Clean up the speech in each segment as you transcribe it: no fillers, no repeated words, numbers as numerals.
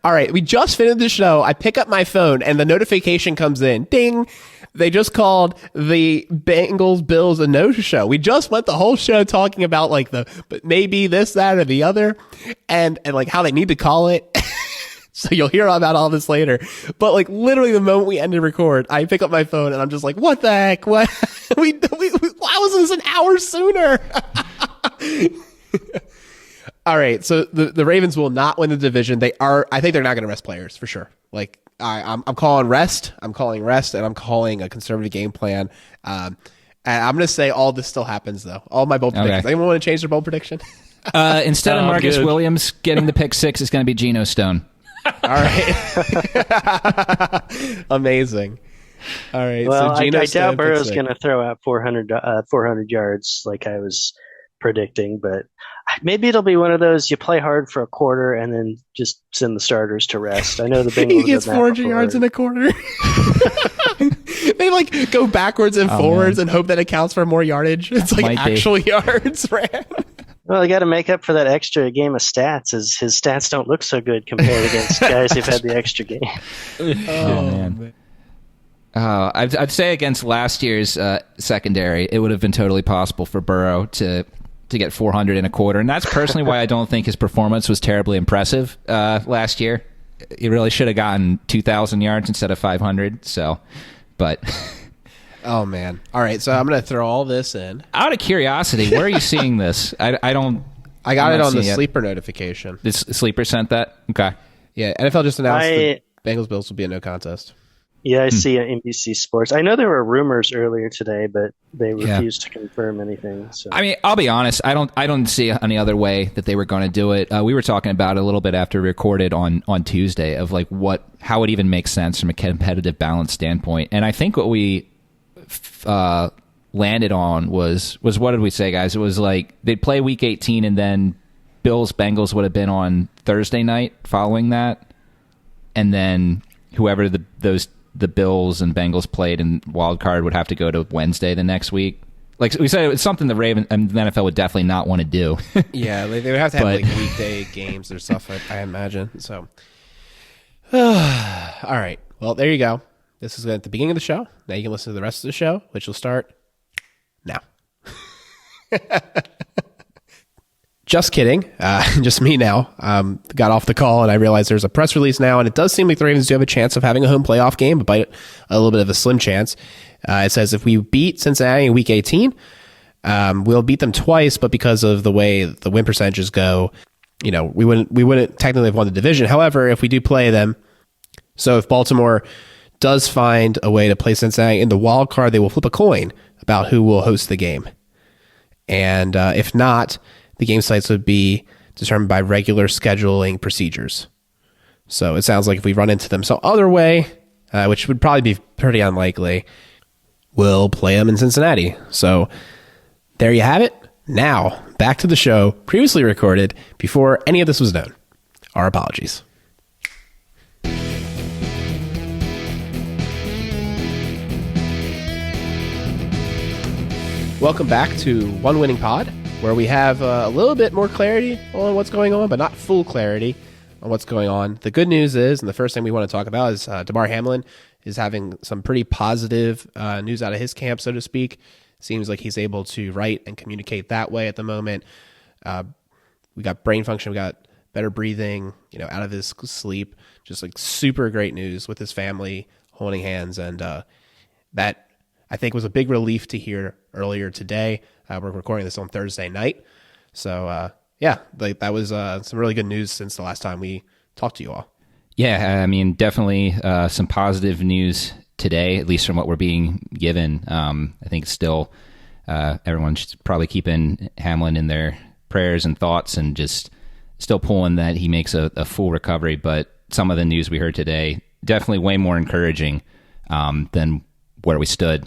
All right, we just finished the show. I pick up my phone and the notification comes in. Ding. They just called the Bengals Bills a no-show. We just went the whole show talking about like but maybe this, that, or the other, and like how they need to call it. So you'll hear about all this later. But like literally the moment we ended record, I pick up my phone and I'm just like, what the heck? What? Why wasn't this an hour sooner? All right. So the Ravens will not win the division. I think they're not going to rest players for sure. Like I'm calling rest. I'm calling rest, and I'm calling a conservative game plan. And I'm going to say all this still happens though. All my bold predictions. Anyone want to change their bold prediction? Instead of Marcus Williams getting the pick 6, it's going to be Geno Stone. All right. Amazing. All right. Well, so Geno I doubt Burrow's going to throw out 400 yards like I was predicting, but maybe it'll be one of those you play hard for a quarter and then just send the starters to rest. I know the Bengals. He gets 400 yards in a quarter. They like go backwards and forwards and hope that it counts for more yardage. It's like actual yards ran. Well, you got to make up for that extra game of stats, as his stats don't look so good compared against guys who've had the extra game. Man. I'd say against last year's secondary, it would have been totally possible for Burrow to get 400 in a quarter, and that's personally why I don't think his performance was terribly impressive last year. He really should have gotten 2,000 yards instead of 500. So, but. Oh, man. All right, so I'm going to throw all this in. Out of curiosity, where are you seeing this? I got it on the Sleeper notification. The Sleeper sent that? Okay. Yeah, NFL just announced the Bengals Bills will be a no contest. Yeah, I see NBC Sports. I know there were rumors earlier today, but they refused to confirm anything. So. I mean, I'll be honest. I don't see any other way that they were going to do it. We were talking about it a little bit after we recorded on Tuesday of like how it even makes sense from a competitive balance standpoint. And I think what we landed on was what did we say, guys? It was like they'd play week 18 and then Bengals would have been on Thursday night following that, and then whoever the Bills and Bengals played in wild card would have to go to Wednesday the next week. Like we said, it was something the Ravens and the NFL would definitely not want to do. Yeah, they would have to have like weekday games or stuff, I imagine. So, all right. Well, there you go. This is at the beginning of the show. Now you can listen to the rest of the show, which will start now. Just kidding. Just me now. Got off the call and I realized there's a press release now, and it does seem like the Ravens do have a chance of having a home playoff game, but a little bit of a slim chance. It says if we beat Cincinnati in week 18, we'll beat them twice, but because of the way the win percentages go, we wouldn't technically have won the division. However, if we do play them, so if Baltimore does find a way to play Cincinnati in the wild card, they will flip a coin about who will host the game. And if not, the game sites would be determined by regular scheduling procedures. So it sounds like if we run into them some other way, which would probably be pretty unlikely, we'll play them in Cincinnati. So there you have it. Now, back to the show previously recorded before any of this was known. Our apologies. Welcome back to One Winning Pod, where we have a little bit more clarity on what's going on, but not full clarity on what's going on. The good news is, and the first thing we want to talk about is Damar Hamlin is having some pretty positive news out of his camp, so to speak. Seems like he's able to write and communicate that way at the moment. We got brain function, we got better breathing, out of his sleep. Just like super great news with his family holding hands, and that I think was a big relief to hear earlier today. We're recording this on Thursday night. So, that was some really good news since the last time we talked to you all. Yeah, I mean, definitely some positive news today, at least from what we're being given. I think still everyone should probably keep Hamlin in their prayers and thoughts and just still pulling that he makes a full recovery. But some of the news we heard today, definitely way more encouraging than where we stood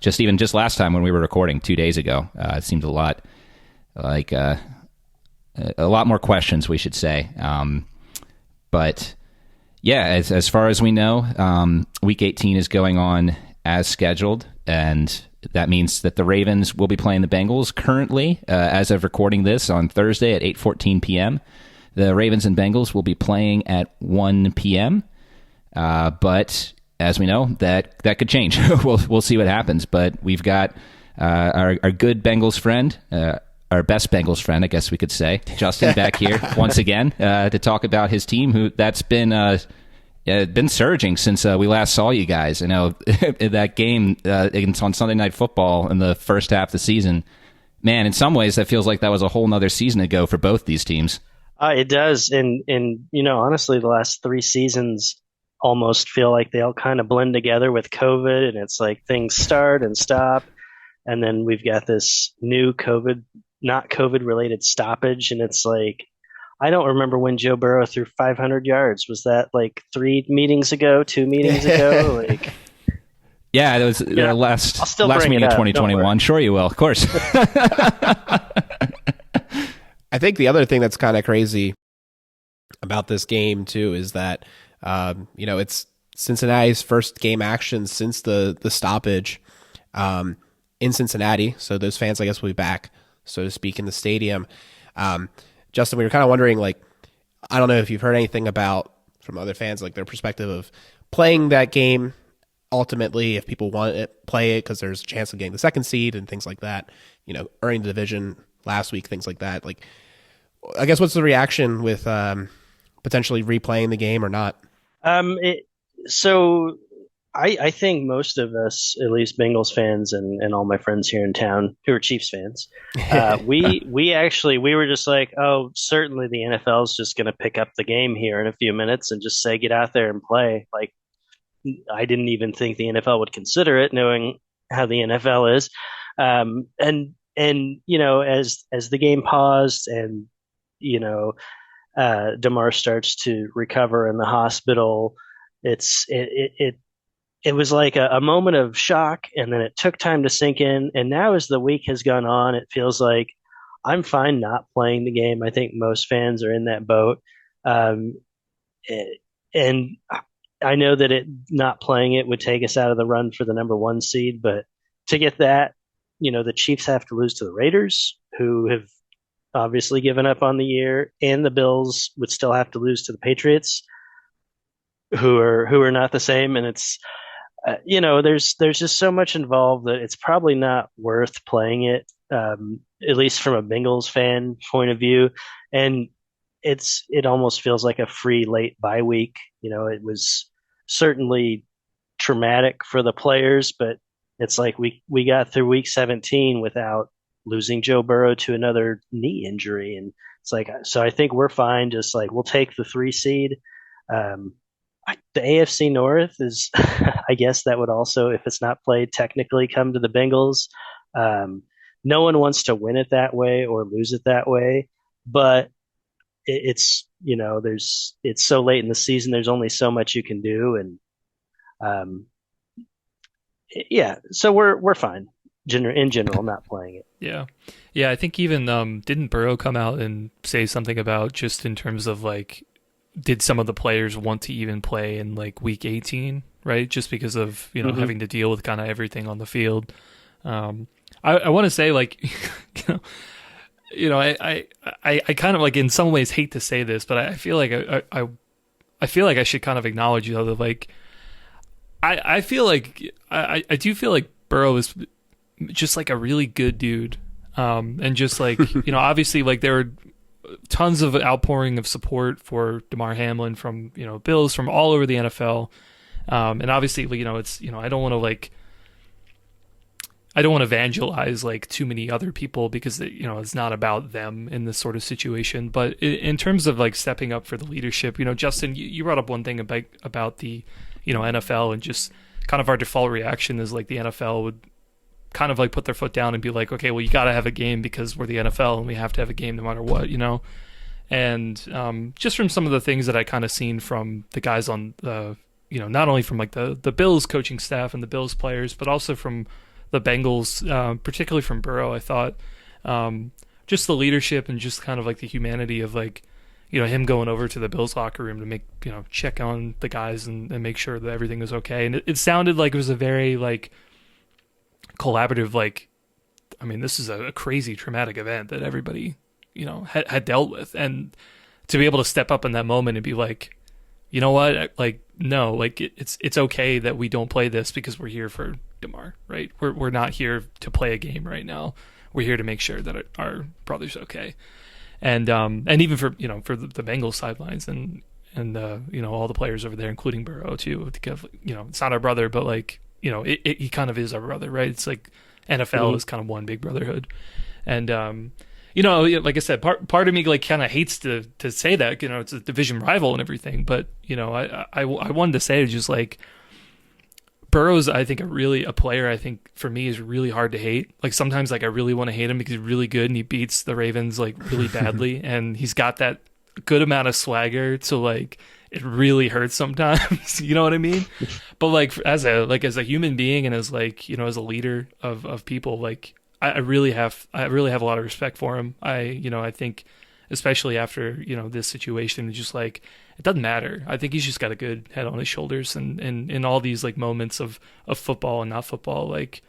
just last time when we were recording 2 days ago. It seemed a lot like a lot more questions, we should say. But yeah, as far as we know, week 18 is going on as scheduled, and that means that the Ravens will be playing the Bengals currently, as of recording this, on Thursday at 8:14 p.m. The Ravens and Bengals will be playing at 1 p.m., but as we know, that could change. We'll see what happens. But we've got our good Bengals friend, our best Bengals friend, I guess we could say, Justin, back here once again to talk about his team, that's been surging since we last saw you guys. I know that game on Sunday Night Football in the first half of the season, man, in some ways that feels like that was a whole nother season ago for both these teams. It does. And, honestly, the last 3 seasons almost feel like they all kind of blend together with COVID, and it's like things start and stop. And then we've got this new not COVID related stoppage. And it's like, I don't remember when Joe Burrow threw 500 yards. Was that like 2 meetings ago? Like, yeah, it was the last meeting of 2021. Sure you will, of course. I think the other thing that's kind of crazy about this game too is that it's Cincinnati's first game action since the stoppage in Cincinnati. So those fans, I guess, will be back, so to speak, in the stadium. Justin, we were kind of wondering, like, I don't know if you've heard anything from other fans, like their perspective of playing that game. Ultimately, if people want to play it because there's a chance of getting the second seed and things like that, earning the division last week, things like that. Like, I guess what's the reaction with potentially replaying the game or not? I think most of us, at least Bengals fans and all my friends here in town who are Chiefs fans, we were just like, oh, certainly the NFL is just going to pick up the game here in a few minutes and just say, get out there and play. Like, I didn't even think the NFL would consider it, knowing how the NFL is. And as the game paused and, DeMar starts to recover in the hospital, it was like a moment of shock, and then it took time to sink in. And now as the week has gone on, it feels like I'm fine not playing the game. I think most fans are in that boat. And I know that not playing it would take us out of the run for the number 1 seed, but to get that, the Chiefs have to lose to the Raiders, who have obviously given up on the year, and the Bills would still have to lose to the Patriots, who are not the same. And it's, there's just so much involved that it's probably not worth playing it, at least from a Bengals fan point of view. And it almost feels like a free late bye week. It was certainly traumatic for the players, but it's like we got through week 17 without losing Joe Burrow to another knee injury. And it's like, so I think we're fine. Just like, we'll take the 3 seed. The AFC North is, I guess that would also, if it's not played, technically come to the Bengals. No one wants to win it that way or lose it that way, but it's so late in the season. There's only so much you can do, and so we're fine. In general, not playing it. Yeah. I think even didn't Burrow come out and say something about, just in terms of like, did some of the players want to even play in like week 18, right? Just because of, having to deal with kind of everything on the field. I want to say, like, I kind of, like, in some ways hate to say this, but I feel like I feel like I should kind of acknowledge, that, like, I feel like I do feel like Burrow is just like a really good dude. And just like, obviously, like, there were tons of outpouring of support for Damar Hamlin from, Bills, from all over the NFL. And obviously, it's, I don't want to evangelize like too many other people, because it's not about them in this sort of situation. But in terms of like stepping up for the leadership, Justin, you brought up one thing about the, NFL, and just kind of our default reaction is like the NFL would kind of like put their foot down and be like, okay, well, you got to have a game because we're the NFL and we have to have a game no matter what, and just from some of the things that I kind of seen from the guys on the, not only from like the Bills coaching staff and the Bills players, but also from the Bengals, particularly from Burrow, I thought just the leadership and just kind of like the humanity of like, him going over to the Bills locker room to make, check on the guys and make sure that everything was okay. And it sounded like it was a very like collaborative, like, I mean, this is a crazy traumatic event that everybody, had dealt with. And to be able to step up in that moment and be like, you know what, like, no, like it's okay that we don't play this because we're here for DeMar, right? We're not here to play a game right now. We're here to make sure that our brother's okay. And even for, you know, for the Bengals sidelines and you know, all the players over there, including Burrow too, to give, you know, it's not our brother, but like, you know, he kind of is our brother, right? It's like NFL is kind of one big brotherhood. And, you know, like I said, part of me like kind of hates to say that, you know, it's a division rival and everything, but you know, I wanted to say just like Burrow's, I think a player I think for me is really hard to hate. Like sometimes like I really want to hate him because he's really good and he beats the Ravens like really badly and he's got that good amount of swagger to like it really hurts sometimes. You know what I mean? But like as a human being and as like, you know, as a leader of people, like I really have a lot of respect for him. I think especially after, you know, this situation, it's just like it doesn't matter. I think he's just got a good head on his shoulders and in all these like moments of football and not football, like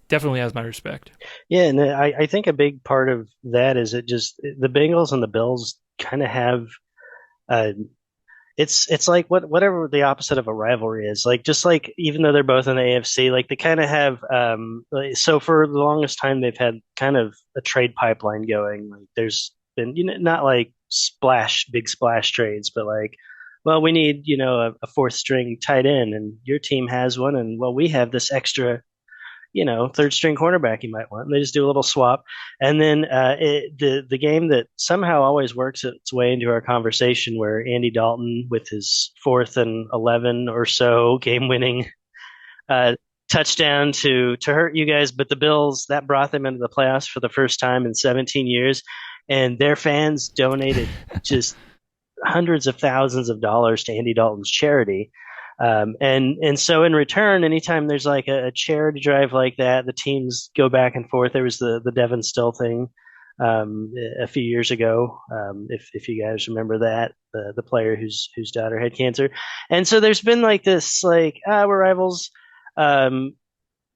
definitely has my respect. Yeah, and I think a big part of that is the Bengals and the Bills kind of have it's like whatever the opposite of a rivalry is. Like just like even though they're both in the AFC, like they kind of have so for the longest time they've had kind of a trade pipeline going. Like there's been, you know, not like big splash trades, but like, well, we need, you know, a fourth string tight end and your team has one, and well, we have this extra, you know, third string cornerback you might want. And they just do a little swap. And then the game that somehow always works its way into our conversation where Andy Dalton with his 4th and 11 or so game winning touchdown to hurt you guys. But the Bills, that brought them into the playoffs for the first time in 17 years. And their fans donated just hundreds of thousands of dollars to Andy Dalton's charity. And so in return, anytime there's like a charity drive like that, the teams go back and forth. There was the Devin Still thing a few years ago, if you guys remember that, the player whose daughter had cancer. And so there's been like this like we're rivals,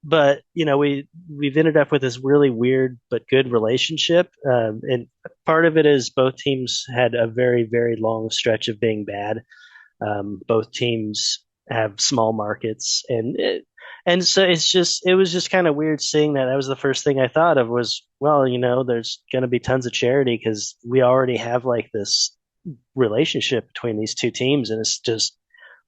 but you know we've ended up with this really weird but good relationship. And part of it is both teams had a very very long stretch of being bad. Both teams have small markets, and so it was just kind of weird seeing that. That was the first thing I thought of was, well, you know, there's going to be tons of charity because we already have like this relationship between these two teams, and it's just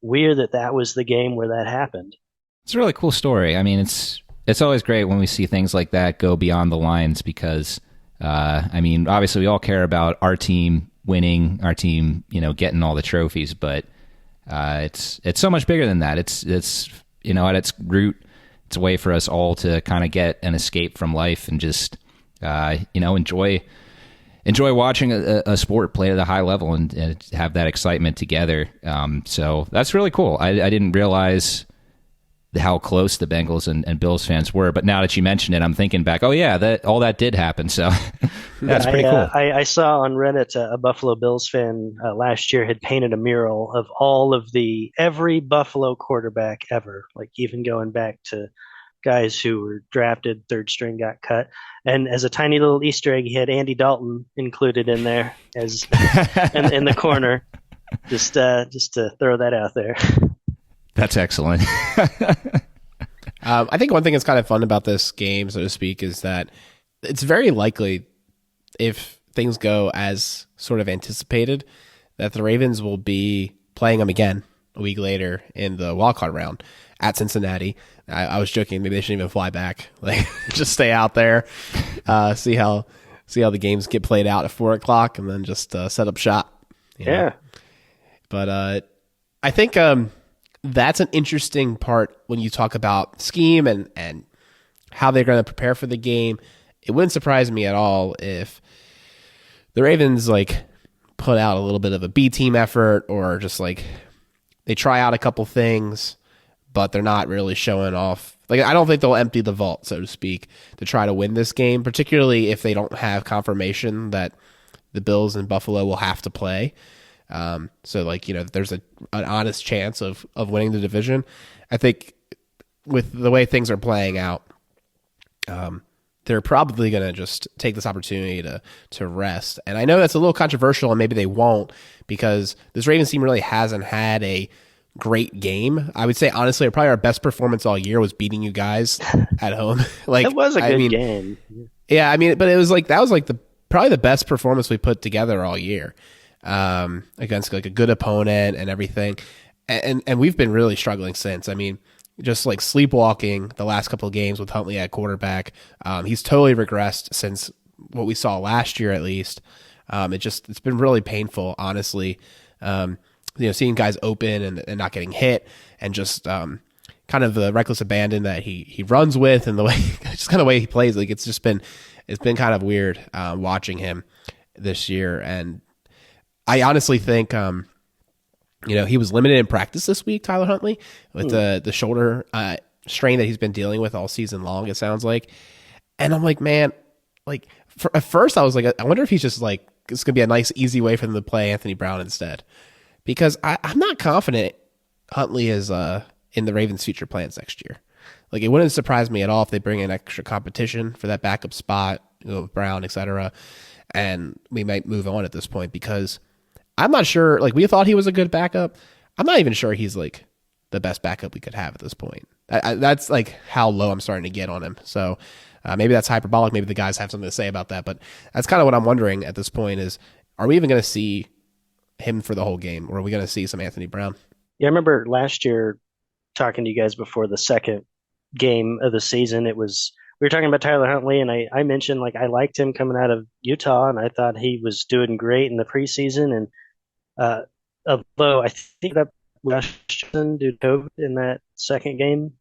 weird that was the game where that happened. It's a really cool story. I mean, it's always great when we see things like that go beyond the lines because, I mean, obviously we all care about our team winning, our team, you know, getting all the trophies, but it's so much bigger than that. It's you know, at its root, it's a way for us all to kind of get an escape from life and just you know, enjoy watching a sport played at a high level and have that excitement together. So that's really cool. I didn't realize how close the Bengals and Bills fans were, but now that you mention it, I'm thinking back, oh yeah, all that did happen. So that's pretty cool. I saw on Reddit a Buffalo Bills fan last year had painted a mural of all of every Buffalo quarterback ever, like even going back to guys who were drafted, third string got cut. And as a tiny little Easter egg, he had Andy Dalton included in there as in the corner, just to throw that out there. That's excellent. I think one thing that's kind of fun about this game, so to speak, is that it's very likely, if things go as sort of anticipated, that the Ravens will be playing them again a week later in the wildcard round at Cincinnati. I was joking, maybe they shouldn't even fly back. Like, just stay out there, see how the games get played out at 4:00, and then just set up shop. Yeah. Know? But I think that's an interesting part when you talk about scheme and how they're going to prepare for the game. It wouldn't surprise me at all if the Ravens like put out a little bit of a B team effort, or just like they try out a couple things, but they're not really showing off. Like, I don't think they'll empty the vault, so to speak, to try to win this game, particularly if they don't have confirmation that the Bills and Buffalo will have to play. So like, you know, there's an honest chance of winning the division. I think with the way things are playing out, they're probably going to just take this opportunity to rest. And I know that's a little controversial, and maybe they won't, because this Ravens team really hasn't had a great game. I would say, honestly, probably our best performance all year was beating you guys at home. Like, it was a good game. Yeah, I mean, but it was like that was like probably the best performance we put together all year, against like a good opponent and everything. And we've been really struggling since. I mean, just like sleepwalking the last couple of games with Huntley at quarterback. He's totally regressed since what we saw last year, at least. It's been really painful, honestly. Seeing guys open and not getting hit, and just kind of the reckless abandon that he runs with, and the way just kind of way he plays. Like it's been kind of weird watching him this year. And I honestly think he was limited in practice this week, Tyler Huntley, with the shoulder strain that he's been dealing with all season long, it sounds like. And I'm like, man, like at first I was like, I wonder if he's just like, it's going to be a nice, easy way for them to play Anthony Brown instead. Because I'm not confident Huntley is in the Ravens' future plans next year. Like, it wouldn't surprise me at all if they bring in extra competition for that backup spot, with Brown, etc. And we might move on at this point, because I'm not sure. Like, we thought he was a good backup. I'm not even sure he's like the best backup we could have at this point. That's like how low I'm starting to get on him. So maybe that's hyperbolic. Maybe the guys have something to say about that. But that's kind of what I'm wondering at this point is, are we even going to see him for the whole game, or are we going to see some Anthony Brown? Yeah, I remember last year talking to you guys before the second game of the season. We were talking about Tyler Huntley, and I mentioned like I liked him coming out of Utah, and I thought he was doing great in the preseason. And although I think that Washington did COVID in that second game.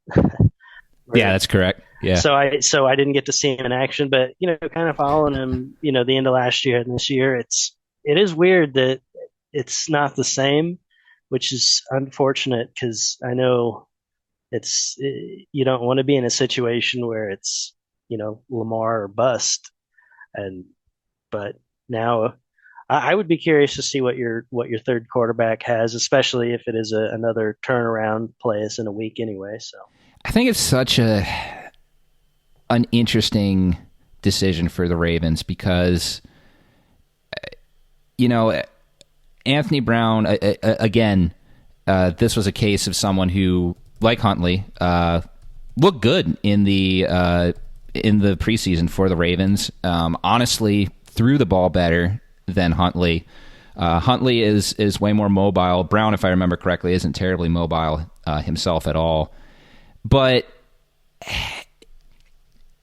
Yeah, that's correct. Yeah. So I didn't get to see him in action, but kind of following him, the end of last year and this year, it is weird that it's not the same, which is unfortunate, because I know you don't want to be in a situation where it's Lamar or bust, but now I would be curious to see what your third quarterback has, especially if it is another turnaround play us in a week anyway. So I think it's such an interesting decision for the Ravens, because Anthony Brown, again, this was a case of someone who, like Huntley, looked good in the preseason for the Ravens. Honestly, threw the ball better than Huntley. Huntley is way more mobile. Brown, if I remember correctly, isn't terribly mobile himself at all. But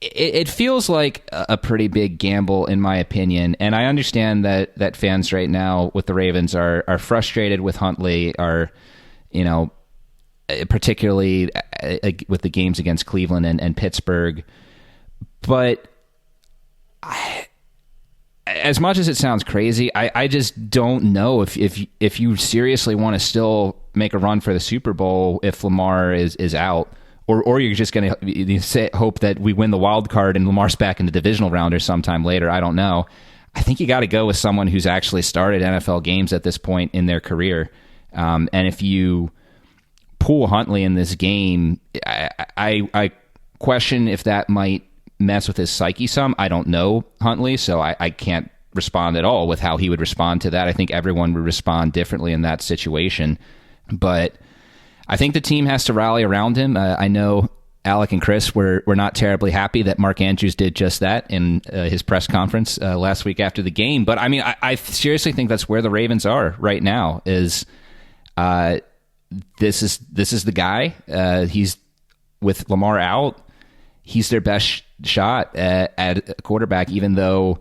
it feels like a pretty big gamble, in my opinion. And I understand that fans right now with the Ravens are frustrated with Huntley, particularly with the games against Cleveland and Pittsburgh. But as much as it sounds crazy, I just don't know if you seriously want to still make a run for the Super Bowl if Lamar is out. Or you're just going to hope that we win the wild card and Lamar's back in the divisional round or sometime later. I don't know. I think you got to go with someone who's actually started NFL games at this point in their career. And if you pull Huntley in this game, I question if that might mess with his psyche some. I don't know Huntley, so I can't respond at all with how he would respond to that. I think everyone would respond differently in that situation. But I think the team has to rally around him. I know Alec and Chris were not terribly happy that Mark Andrews did just that in his press conference last week after the game. But I mean, I seriously think that's where the Ravens are right now. Is this is the guy? He's with Lamar out. He's their best shot at quarterback, even though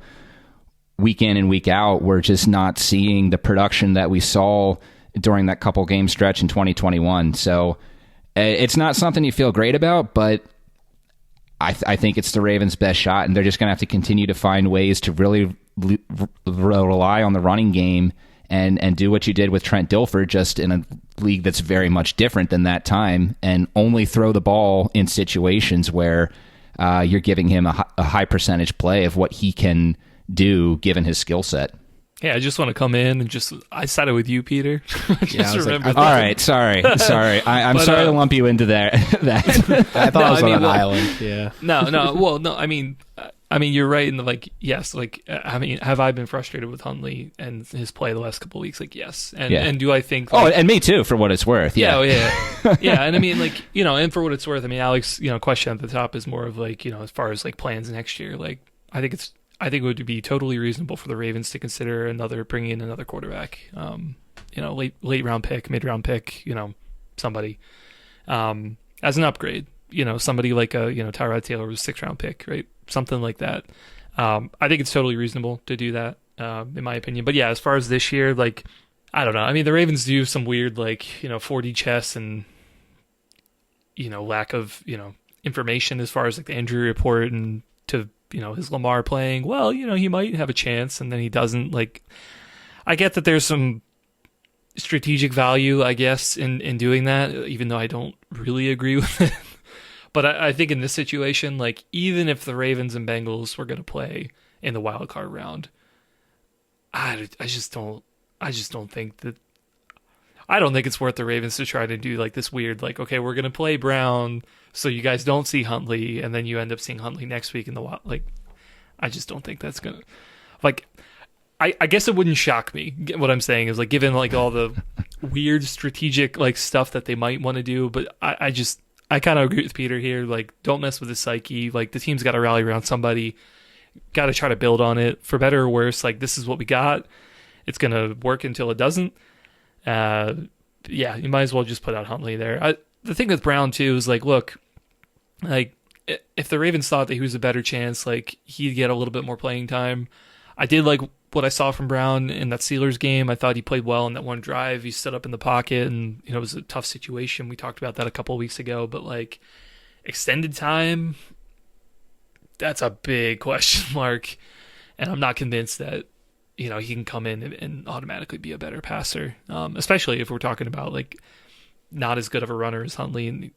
week in and week out we're just not seeing the production that we saw during that couple game stretch in 2021. So it's not something you feel great about, but I think it's the Ravens' best shot, and they're just going to have to continue to find ways to really rely on the running game and do what you did with Trent Dilfer, just in a league that's very much different than that time, and only throw the ball in situations where you're giving him a high percentage play of what he can do given his skill set. Hey, I just want to come in and I sided with you, Peter. Yeah, I was like, All right, sorry. I'm But, sorry to lump you into that. I thought I was on an island. Yeah. No. Well, no. I mean, you're right in the yes. Have I been frustrated with Huntley and his play the last couple of weeks? Like, yes. And do I think? And me too, for what it's worth. Yeah, yeah. And I mean, and for what it's worth, I mean, Alex, question at the top is more of as far as plans next year. I think it would be totally reasonable for the Ravens to consider bringing in another quarterback. Late round pick, mid round pick, somebody as an upgrade. Somebody like Tyrod Taylor was a 6th round pick, right? Something like that. I think it's totally reasonable to do that, in my opinion. But yeah, as far as this year, I don't know. I mean, the Ravens do some weird 4D chess and lack of information as far as the injury report and to his Lamar playing. Well, he might have a chance, and then he doesn't. I get that there's some strategic value, I guess, in doing that, even though I don't really agree with it. But I think in this situation, even if the Ravens and Bengals were going to play in the wild card round, I just don't think that. I don't think it's worth the Ravens to try to do this weird, okay, we're going to play Brown so you guys don't see Huntley, and then you end up seeing Huntley next week in the wild. I just don't think that's going to, I guess it wouldn't shock me. What I'm saying is, given all the weird strategic stuff that they might want to do, but I kind of agree with Peter here. Don't mess with his psyche. The team's got to rally around somebody. Got to try to build on it, for better or worse. This is what we got. It's going to work until it doesn't. You might as well just put out Huntley there. The thing with Brown too is look, if the Ravens thought that he was a better chance, he'd get a little bit more playing time. I did like what I saw from Brown in that Steelers game. I thought he played well in that one drive. He stood up in the pocket, and it was a tough situation. We talked about that a couple of weeks ago, but extended time, that's a big question mark, and I'm not convinced that he can come in and automatically be a better passer, especially if we're talking about not as good of a runner as Huntley. And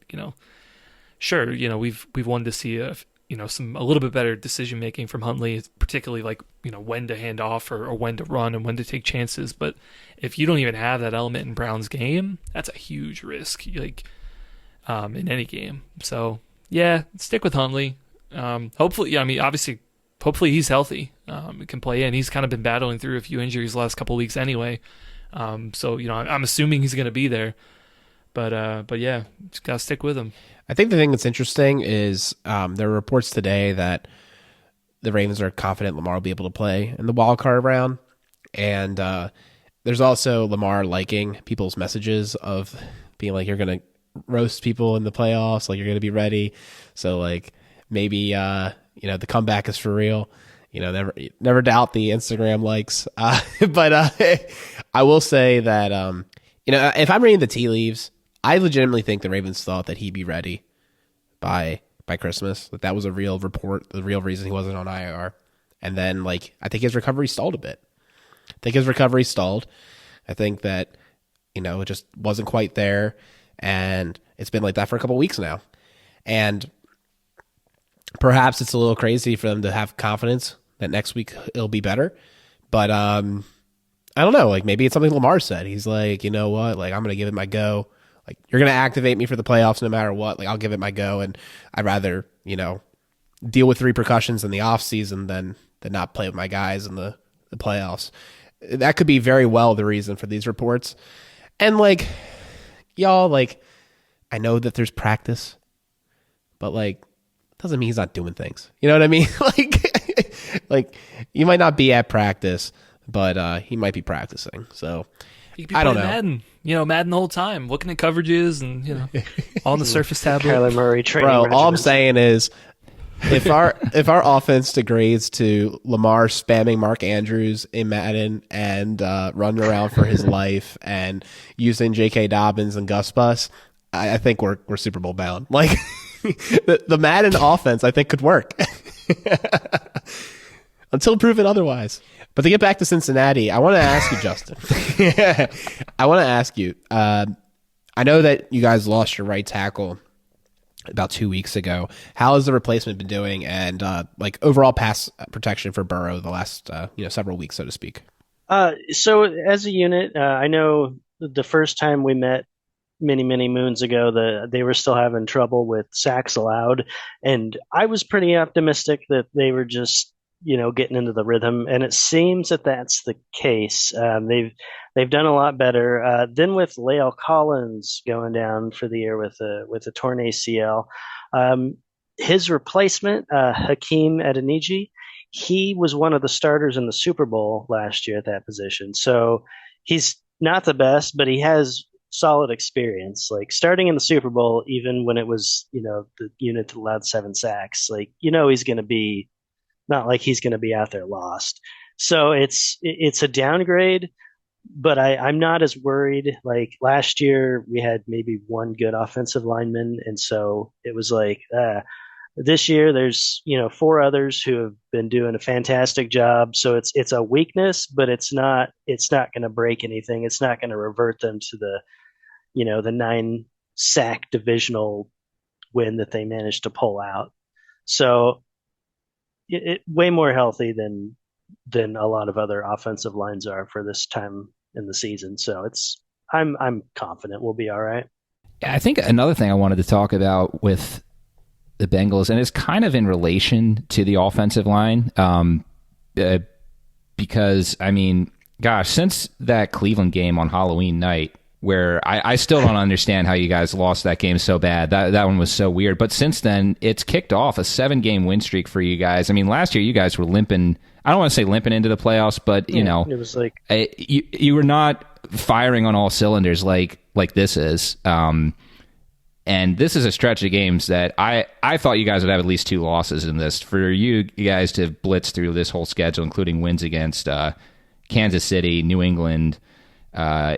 sure, we've wanted to see a little bit better decision making from Huntley, particularly when to hand off or when to run and when to take chances. But if you don't even have that element in Brown's game, that's a huge risk in any game. So yeah, stick with Huntley. Hopefully, obviously. Hopefully he's healthy, can play in. He's kind of been battling through a few injuries the last couple of weeks anyway. So I'm assuming he's going to be there. But yeah, just got to stick with him. I think the thing that's interesting is there are reports today that the Ravens are confident Lamar will be able to play in the wild card round. And there's also Lamar liking people's messages of being you're going to roast people in the playoffs, you're going to be ready. So maybe... the comeback is for real. Never doubt the Instagram likes. But I will say that, if I'm reading the tea leaves, I legitimately think the Ravens thought that he'd be ready by Christmas. That was a real report, the real reason he wasn't on IR. And then, I think his recovery stalled a bit. I think that, it just wasn't quite there. And it's been like that for a couple of weeks now. And perhaps it's a little crazy for them to have confidence that next week it'll be better. But I don't know. Maybe it's something Lamar said. He's you know what? I'm going to give it my go. You're going to activate me for the playoffs no matter what. I'll give it my go. And I'd rather, deal with the repercussions in the offseason than not play with my guys in the playoffs. That could be very well the reason for these reports. And y'all, I know that there's practice, but doesn't mean he's not doing things. You know what I mean? You might not be at practice, but he might be practicing. So I don't know. Madden, Madden the whole time, looking at coverages and on the Surface tablet. Kyler Murray training. Bro, all I'm saying is, if our offense degrades to Lamar spamming Mark Andrews in Madden and running around for his life and using J.K. Dobbins and Gus Bus, I think we're Super Bowl bound. The Madden offense, I think, could work until proven otherwise. But to get back to Cincinnati, I want to ask you, Justin. I want to ask you. I know that you guys lost your right tackle about 2 weeks ago. How has the replacement been doing, and overall pass protection for Burrow the last several weeks, so to speak? So as a unit, I know the first time we met many moons ago, they were still having trouble with sacks allowed, and I was pretty optimistic that they were just getting into the rhythm, and it seems that that's the case. They've done a lot better. Then with Lael Collins going down for the year with a torn ACL, um, his replacement Hakeem Adeniji, he was one of the starters in the Super Bowl last year at that position. So he's not the best, but he has solid experience. Like starting in the Super Bowl, even when it was, the unit that allowed 7 sacks, like, he's going to be not like he's going to be out there lost. So it's a downgrade, but I'm not as worried. Like last year, we had maybe one good offensive lineman, and so it was like, this year, there's four others who have been doing a fantastic job. So it's a weakness, but it's not going to break anything. It's not going to revert them to the 9 sack divisional win that they managed to pull out. So way more healthy than a lot of other offensive lines are for this time in the season. So I'm confident we'll be all right. I think another thing I wanted to talk about with the Bengals, and it's kind of in relation to the offensive line, because, I mean, gosh, since that Cleveland game on Halloween night, where I still don't understand how you guys lost that game so bad. That one was so weird. But since then, it's kicked off a 7-game win streak for you guys. I mean, last year you guys were limping. I don't want to say limping into the playoffs, but it was like you were not firing on all cylinders like this is. And this is a stretch of games that I thought you guys would have at least 2 losses in this. For you guys to blitz through this whole schedule, including wins against Kansas City, New England,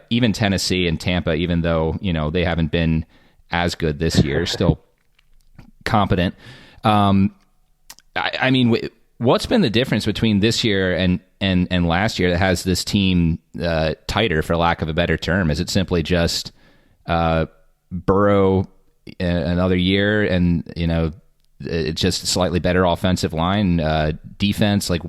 even Tennessee and Tampa, even though they haven't been as good this year, still competent. I mean, what's been the difference between this year and last year that has this team tighter, for lack of a better term? Is it simply just Burrow another year, and it's just a slightly better offensive line, defense? Like,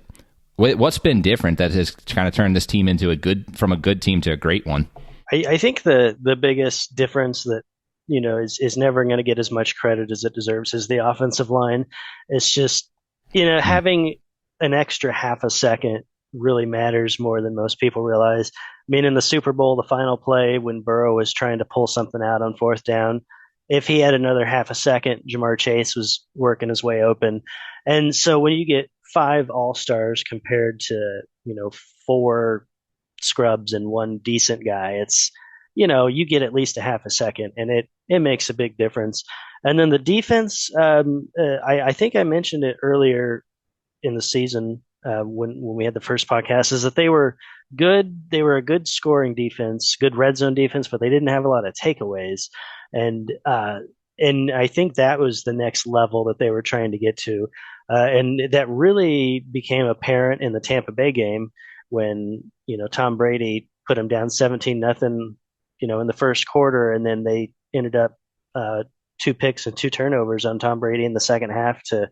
what's been different that has kind of turned this team into from a good team to a great one? I think the biggest difference that is never going to get as much credit as it deserves is the offensive line. It's just having an extra half a second really matters more than most people realize. I mean, in the Super Bowl, the final play when Burrow was trying to pull something out on 4th down, if he had another half a second, Jamar Chase was working his way open. And so when you get 5 all-stars compared to 4 scrubs and 1 decent guy, it's you get at least a half a second, and it makes a big difference. And then the defense, I think I mentioned it earlier in the season when we had the first podcast, is that they were good. They were a good scoring defense, good red zone defense, but they didn't have a lot of takeaways. And I think that was the next level that they were trying to get to. And that really became apparent in the Tampa Bay game when, Tom Brady put them down 17-0, in the first quarter. And then they ended up 2 picks and 2 turnovers on Tom Brady in the second half to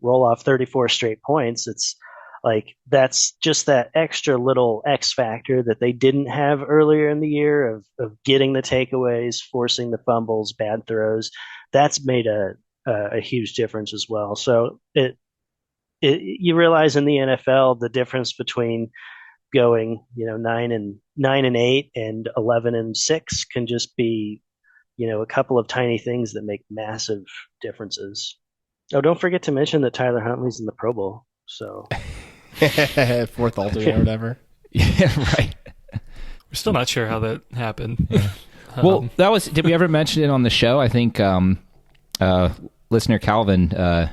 roll off 34 straight points. It's like, that's just that extra little X factor that they didn't have earlier in the year of getting the takeaways, forcing the fumbles, bad throws. That's made a huge difference as well. So you realize in the NFL, the difference between going, 9-8 and 11-6 can just be, a couple of tiny things that make massive differences. Oh, don't forget to mention that Tyler Huntley's in the Pro Bowl. So 4th alternate or whatever. Yeah, right. We're still not sure how that happened. Well, did we ever mention it on the show? I think listener Calvin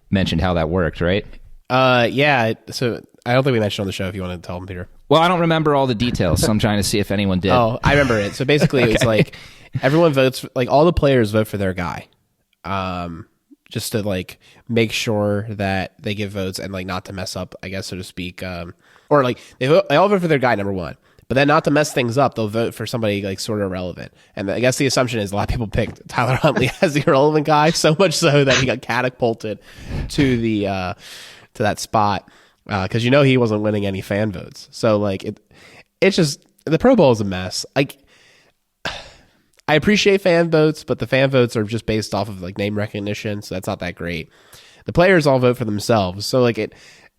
mentioned how that worked, right? Yeah. So I don't think we mentioned on the show. If you want to tell them, Peter. Well, I don't remember all the details, so I'm trying to see if anyone did. Oh, I remember it. So basically, It's like everyone votes, like all the players vote for their guy, just to like make sure that they give votes and like not to mess up, I guess, so to speak. Or like they all vote for their guy, number one. But then not to mess things up, they'll vote for somebody like sort of irrelevant. And I guess the assumption is a lot of people picked Tyler Huntley as the irrelevant guy, so much so that he got catapulted to the to that spot. because he wasn't winning any fan votes. So like it's just the Pro Bowl is a mess. I appreciate fan votes, but the fan votes are just based off of like name recognition, so that's not that great. The players all vote for themselves, so like it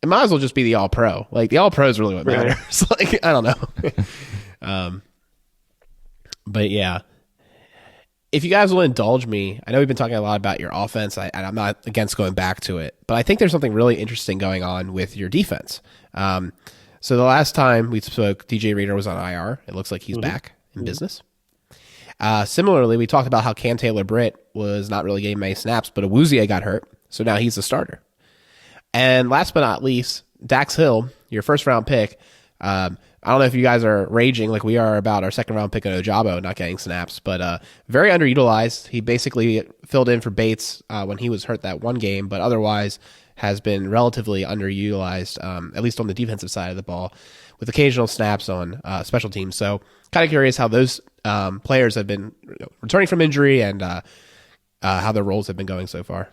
might as well just be the All Pro. Like the All Pro is really what matters. Like I don't know. But yeah, if you guys will indulge me, I know we've been talking a lot about your offense, and I'm not against going back to it, but I think there's something really interesting going on with your defense. So the last time we spoke, DJ Reader was on IR. It looks like he's back in business. Similarly, we talked about how Cam Taylor-Britt was not really getting many snaps, but Awuzie got hurt, so now he's the starter. And last but not least, Dax Hill, your first-round pick. I don't know if you guys are raging like we are about our second-round pick of Ojabo not getting snaps, but very underutilized. He basically filled in for Bates when he was hurt that one game, but otherwise has been relatively underutilized, at least on the defensive side of the ball, with occasional snaps on special teams. So kind of curious how those players have been returning from injury and how their roles have been going so far.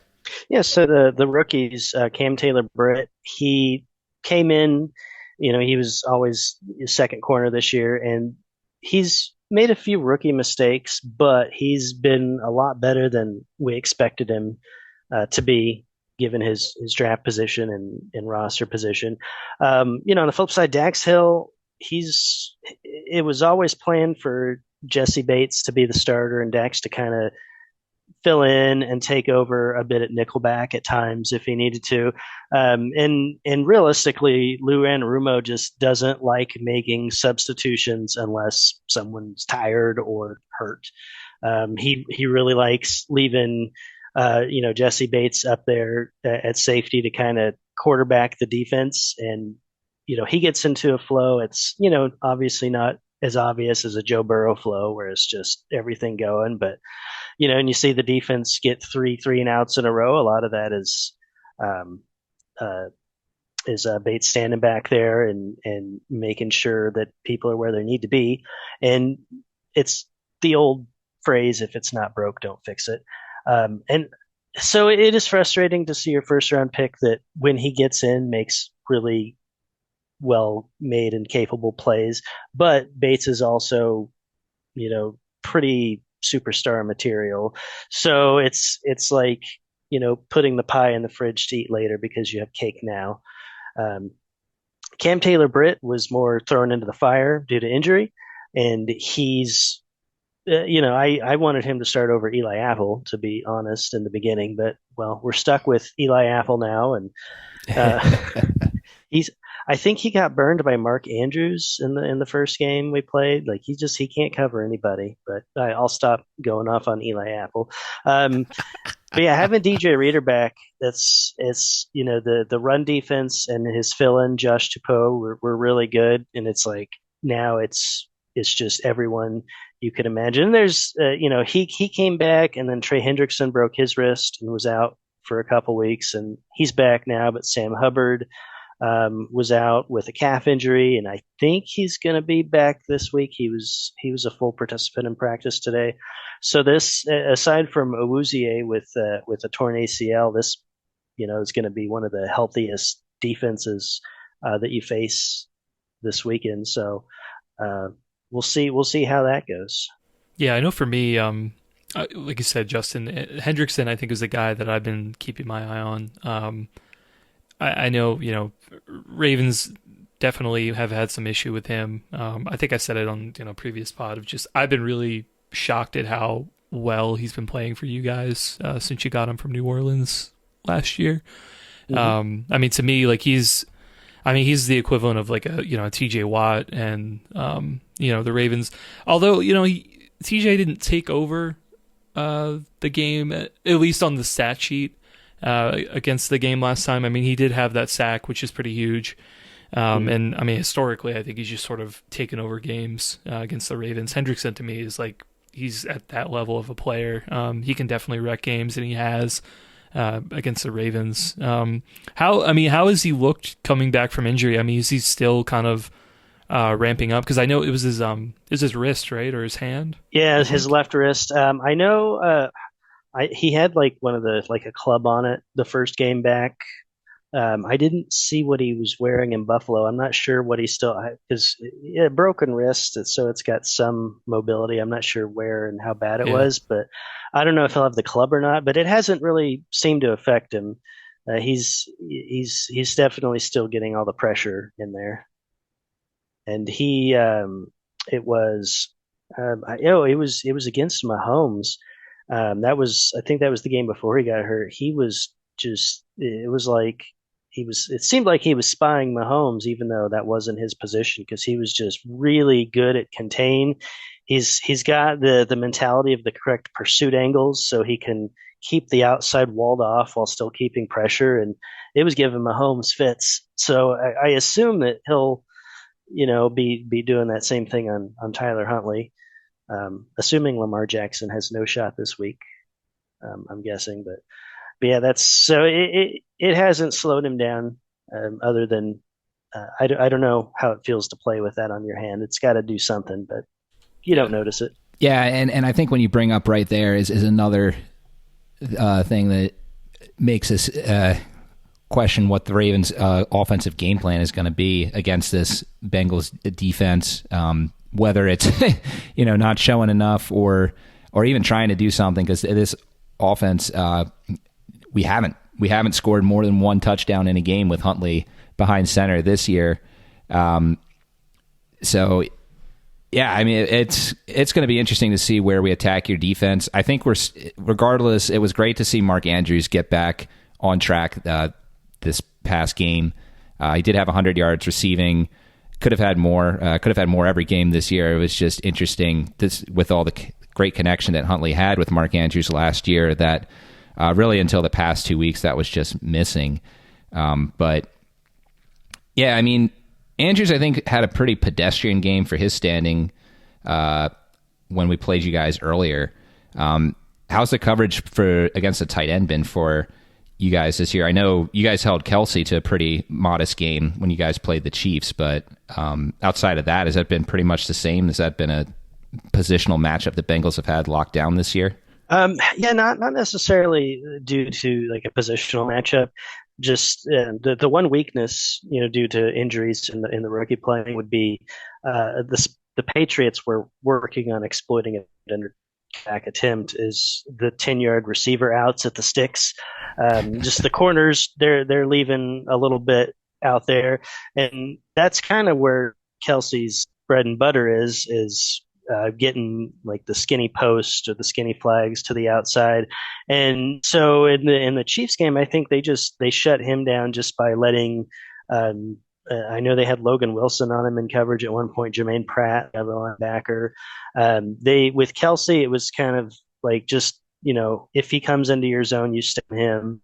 Yeah, so the rookies, Cam Taylor-Britt, he came in, he was always second corner this year, and he's made a few rookie mistakes, but he's been a lot better than we expected him to be, given his draft position and roster position. On the flip side, Dax Hill, it was always planned for Jesse Bates to be the starter and Dax to kind of fill in and take over a bit at nickelback at times if he needed to. And realistically, Lou Anarumo just doesn't like making substitutions unless someone's tired or hurt. He really likes leaving Jesse Bates up there at safety to kind of quarterback the defense. And, he gets into a flow. It's, obviously not as obvious as a Joe Burrow flow where it's just everything going. But, and you see the defense get three and outs in a row. A lot of that is Bates standing back there and making sure that people are where they need to be. And it's the old phrase, if it's not broke, don't fix it. And so it is frustrating to see your first round pick that when he gets in makes really well made and capable plays. But Bates is also, pretty superstar material. So it's like, putting the pie in the fridge to eat later because you have cake now. Cam Taylor-Britt was more thrown into the fire due to injury, and he's I wanted him to start over Eli Apple, to be honest, in the beginning, but we're stuck with Eli Apple now, and I think he got burned by Mark Andrews in the first game we played. Like he can't cover anybody. But I'll stop going off on Eli Apple. But yeah, having DJ Reader back, it's the run defense and his fill-in Josh Tupou were really good, and it's like now it's just everyone you could imagine. There's, he came back, and then Trey Hendrickson broke his wrist and was out for a couple weeks, and he's back now. But Sam Hubbard was out with a calf injury, and I think he's going to be back this week. He was a full participant in practice today. So this, aside from Awuzie with a torn ACL, this is going to be one of the healthiest defenses that you face this weekend. So we'll see how that goes. Yeah, I know for me, like you said, Justin, Hendrickson, I think, is the guy that I've been keeping my eye on. I know, Ravens definitely have had some issue with him. I think I said it on previous pod of just I've been really shocked at how well he's been playing for you guys since you got him from New Orleans last year. Mm-hmm. To me, like he's the equivalent of like a TJ Watt and the Ravens. Although TJ didn't take over the game, at least on the stat sheet. Against the game last time. He did have that sack, which is pretty huge. And historically, I think he's just sort of taken over games against the Ravens. Hendrickson to me is like, he's at that level of a player. He can definitely wreck games, and he has against the Ravens. How has he looked coming back from injury? Is he still kind of ramping up? Because I know it was his wrist, right? Or his hand? Yeah, his left wrist. I know he had like one of the, like a club on it the first game back I didn't see what he was wearing in Buffalo. I'm not sure what he still because broken wrist, so it's got some mobility. I'm not sure where and how bad it Yeah. was, but I don't know if he'll have the club or not. But it hasn't really seemed to affect him. He's definitely still getting all the pressure in there, and it was it was against Mahomes. That was I think that was the game before he got hurt. He was just it was like it seemed like he was spying Mahomes, even though that wasn't his position, because he was just really good at contain. He's got the mentality of the correct pursuit angles, so he can keep the outside walled off while still keeping pressure, and it was giving Mahomes fits. So I assume that he'll be doing that same thing on Tyler Huntley. Assuming Lamar Jackson has no shot this week, I'm guessing, but yeah, that's so it hasn't slowed him down. Other than I don't know how it feels to play with that on your hand. It's got to do something, but you don't notice it. Yeah, and I think when you bring up right there is another thing that makes us question what the Ravens' offensive game plan is going to be against this Bengals defense. Whether it's not showing enough or even trying to do something, because this offense we haven't scored more than one touchdown in a game with Huntley behind center this year. So yeah, I mean it's going to be interesting to see where we attack your defense. I think regardless, it was great to see Mark Andrews get back on track this past game. He did have 100 yards receiving. Could have had more. Every game this year. It was just interesting with all the great connection that Huntley had with Mark Andrews last year. That really until the past 2 weeks that was just missing. But yeah, I mean Andrews I think had a pretty pedestrian game for his standing when we played you guys earlier. How's the coverage against the tight end been for you guys this year? I know you guys held Kelsey to a pretty modest game when you guys played the Chiefs, but outside of that, has that been pretty much the same? Has that been a positional matchup that Bengals have had locked down this year? Yeah, not necessarily due to like a positional matchup. Just the one weakness, due to injuries in the rookie playing would be the Patriots were working on exploiting it under back attempt is the 10-yard receiver outs at the sticks. Just the corners, they're leaving a little bit out there, and that's kind of where Kelsey's bread and butter is getting like the skinny post or the skinny flags to the outside. And so in the Chiefs game, I think they shut him down just by letting. I know they had Logan Wilson on him in coverage at one point, Jermaine Pratt, the other linebacker. With Kelsey, it was kind of like just, if he comes into your zone, you stem him.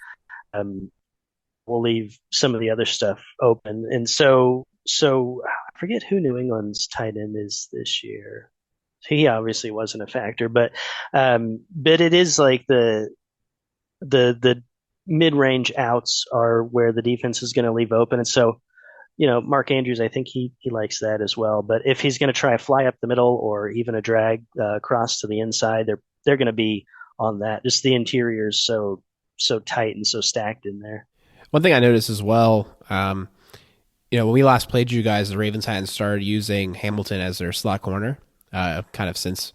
We'll leave some of the other stuff open. And so I forget who New England's tight end is this year. He obviously wasn't a factor, but it is like the mid-range outs are where the defense is going to leave open. And so, Mark Andrews, I think he likes that as well. But if he's going to try a fly up the middle or even a drag across to the inside, they're going to be on that. Just the interior is so tight and so stacked in there. One thing I noticed as well, when we last played you guys, the Ravens hadn't started using Hamilton as their slot corner. Kind of since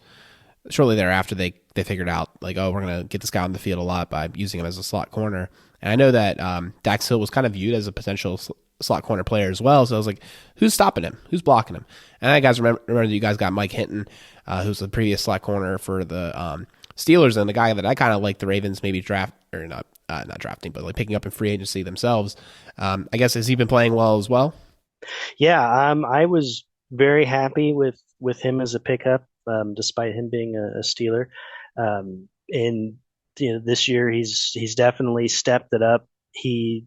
shortly thereafter they figured out like, oh, we're going to get this guy on the field a lot by using him as a slot corner. And I know that Dax Hill was kind of viewed as a potential slot corner player as well. So I was like, who's stopping him? Who's blocking him? And I guys remember that you guys got Mike Hinton, who's the previous slot corner for the Steelers, and the guy that I kind of like the Ravens maybe draft or not drafting, but like picking up in free agency themselves. I guess has he been playing well as well? Yeah, I was very happy with him as a pickup, despite him being a Steeler. And this year he's definitely stepped it up. He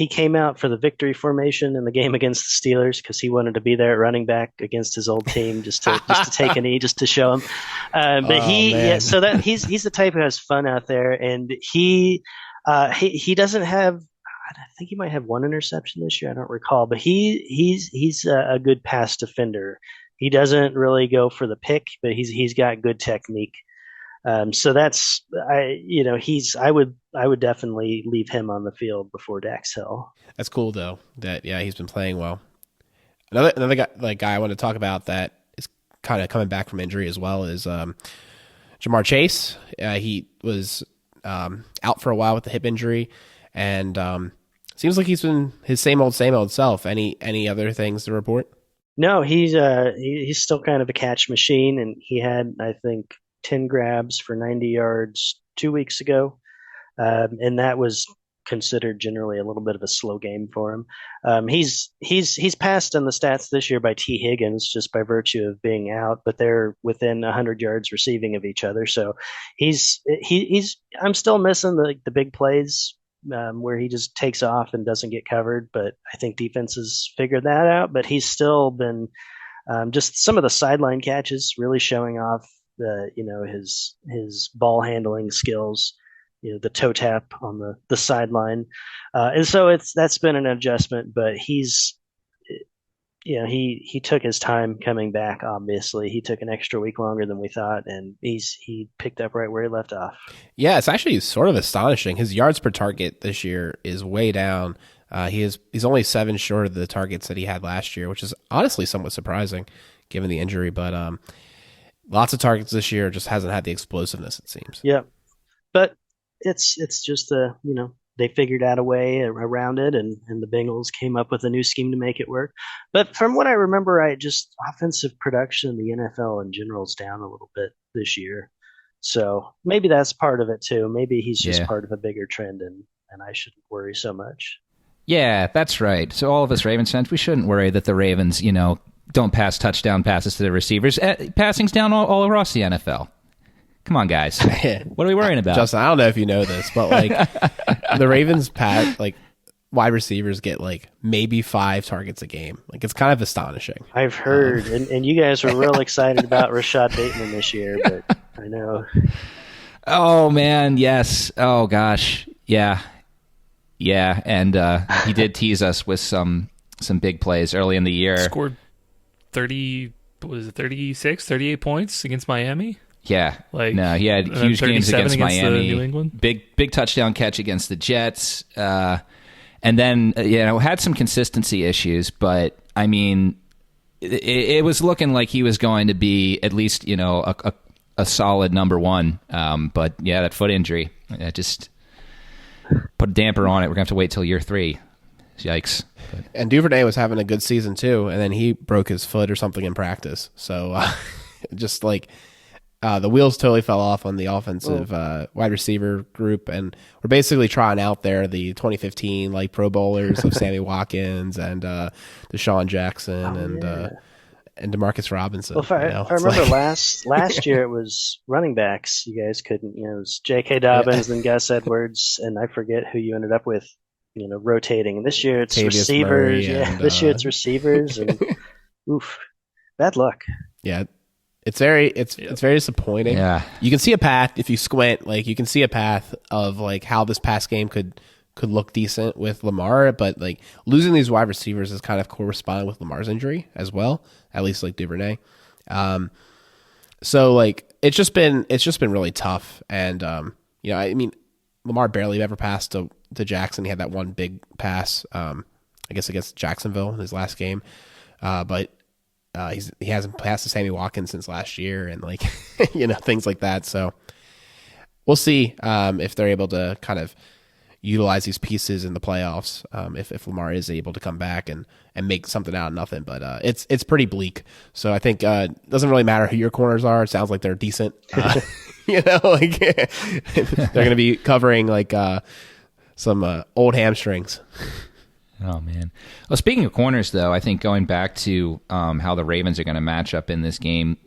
came out for the victory formation in the game against the Steelers because he wanted to be there at running back against his old team just to take a knee just to show him. So that he's the type who has fun out there, and he doesn't have. I think he might have one interception this year. I don't recall, but he's a good pass defender. He doesn't really go for the pick, but he's got good technique. So that's I would definitely leave him on the field before Dax Hill. That's cool though. That he's been playing well. Another guy I want to talk about that is kind of coming back from injury as well is Jamar Chase. He was out for a while with the hip injury, and seems like he's been his same old self. Any other things to report? No, he's still kind of a catch machine, and he had, I think, 10 grabs for 90 yards 2 weeks ago, and that was considered generally a little bit of a slow game for him. He's passed in the stats this year by T. Higgins just by virtue of being out, but they're within 100 yards receiving of each other. So he's I'm still missing the big plays where he just takes off and doesn't get covered, but I think defenses figured that out. But he's still been just some of the sideline catches really showing off his ball handling skills, the toe tap on the sideline. And so that's been an adjustment, but he took his time coming back. Obviously he took an extra week longer than we thought, and he picked up right where he left off. Yeah, it's actually sort of astonishing. His yards per target this year is way down. He's only 7 short of the targets that he had last year, which is honestly somewhat surprising given the injury, but lots of targets this year, just hasn't had the explosiveness, it seems. Yeah, but it's just they figured out a way around it, and the Bengals came up with a new scheme to make it work. But from what I remember, offensive production in the NFL in general is down a little bit this year. So maybe that's part of it too. Maybe he's just part of a bigger trend, and I shouldn't worry so much. Yeah, that's right. So all of us Ravens fans, we shouldn't worry that the Ravens, don't pass touchdown passes to the receivers. Passing's down all across the NFL. Come on, guys. What are we worrying about? Justin, I don't know if you know this, but the Ravens wide receivers get maybe 5 targets a game. It's kind of astonishing. I've heard, and you guys were real excited about Rashad Bateman this year, but I know. Oh man, yes. Oh gosh, yeah, and he did tease us with some big plays early in the year. Scored 36, 38 points against Miami. Yeah, no, he had huge games against Miami. New England. Big touchdown catch against the Jets, and then had some consistency issues. But I mean, it was looking like he was going to be at least a solid number one. But yeah, that foot injury just put a damper on it. We're gonna have to wait till year 3. Yikes! And Duvernay was having a good season too, and then he broke his foot or something in practice. So just the wheels totally fell off on the offensive wide receiver group, and we're basically trying out there the 2015 Pro Bowlers of Sammy Watkins and Deshaun Jackson and Demarcus Robinson. Well, if I remember last year it was running backs. You guys couldn't, it was J.K. Dobbins and Gus Edwards, and I forget who you ended up with, rotating. And this year it's Tavius receivers. And, this year it's receivers, and oof, bad luck. Yeah. It's very disappointing. Yeah. You can see a path if you squint. You can see a path of how this past game could look decent with Lamar, but losing these wide receivers is kind of corresponding with Lamar's injury as well. At least Duvernay. So it's just been really tough, and I mean Lamar barely ever passed to Jackson. He had that one big pass, I guess against Jacksonville in his last game, but. He hasn't passed to Sammy Watkins since last year, and things like that. So we'll see if they're able to kind of utilize these pieces in the playoffs. If Lamar is able to come back and make something out of nothing, but it's pretty bleak. So I think it doesn't really matter who your corners are. It sounds like they're decent. They're going to be covering some old hamstrings. Oh, man. Well, speaking of corners, though, I think going back to how the Ravens are going to match up in this game,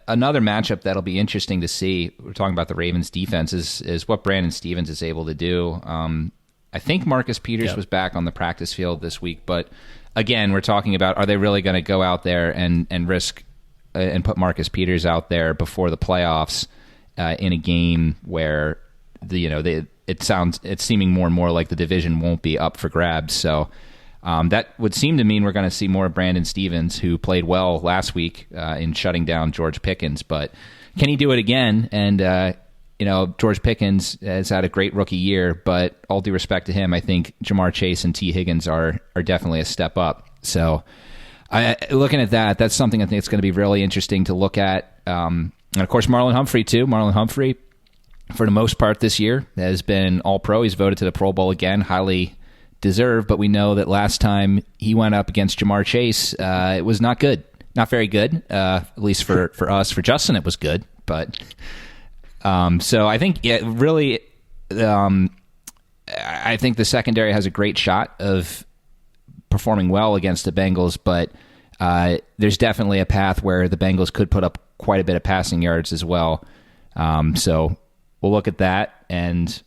another matchup that'll be interesting to see, we're talking about the Ravens' defense, is what Brandon Stevens is able to do. I think Marcus Peters was back on the practice field this week, but again, we're talking about, are they really going to go out there and risk and put Marcus Peters out there before the playoffs in a game where it's seeming more and more like the division won't be up for grabs. So that would seem to mean we're going to see more of Brandon Stevens, who played well last week in shutting down George Pickens. But can he do it again? And George Pickens has had a great rookie year, but all due respect to him, I think Jamar Chase and T. Higgins are definitely a step up. So looking at that, that's something I think it's going to be really interesting to look at. And of course, Marlon Humphrey too. Marlon Humphrey, for the most part this year, has been All-Pro. He's voted to the Pro Bowl again, highly deserved, but we know that last time he went up against Jamar Chase, it was not good. Not very good, at least for us. For Justin, it was good, but... So I think really, I think the secondary has a great shot of performing well against the Bengals, but there's definitely a path where the Bengals could put up quite a bit of passing yards as well. So we'll look at that, and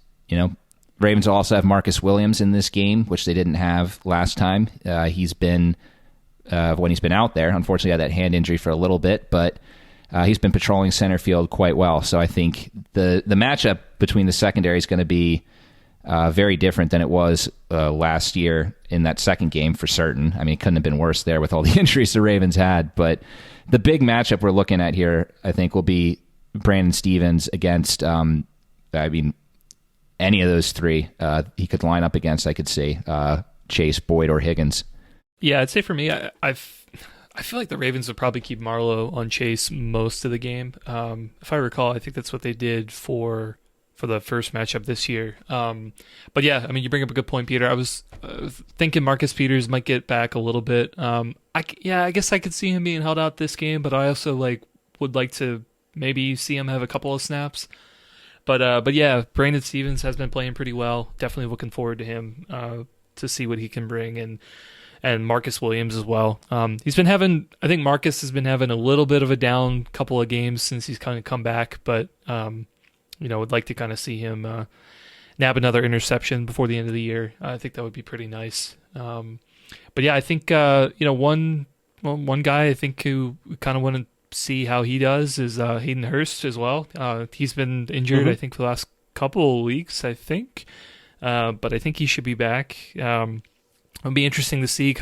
Ravens will also have Marcus Williams in this game, which they didn't have last time. He's been when he's been out there, unfortunately, had that hand injury for a little bit, but. He's been patrolling center field quite well. So I think the matchup between the secondary is going to be very different than it was last year in that second game for certain. I mean, it couldn't have been worse there with all the injuries the Ravens had. But the big matchup we're looking at here, I think, will be Brandon Stevens against, any of those three he could line up against, I could see, Chase, Boyd, or Higgins. Yeah, I'd say for me, I feel like the Ravens would probably keep Marlowe on Chase most of the game. If I recall, I think that's what they did for the first matchup this year. But yeah, I mean, you bring up a good point, Peter. I was thinking Marcus Peters might get back a little bit. I guess I could see him being held out this game, but I also would like to maybe see him have a couple of snaps. But yeah, Brandon Stevens has been playing pretty well. Definitely looking forward to him to see what he can bring, and Marcus Williams as well. I think Marcus has been having a little bit of a down couple of games since he's kind of come back, but would like to kind of see him nab another interception before the end of the year. I think that would be pretty nice. But yeah, I think one guy I think who we kind of want to see how he does is Hayden Hurst as well. He's been injured, I think, for the last couple of weeks, I think, but I think he should be back. It'll be interesting to see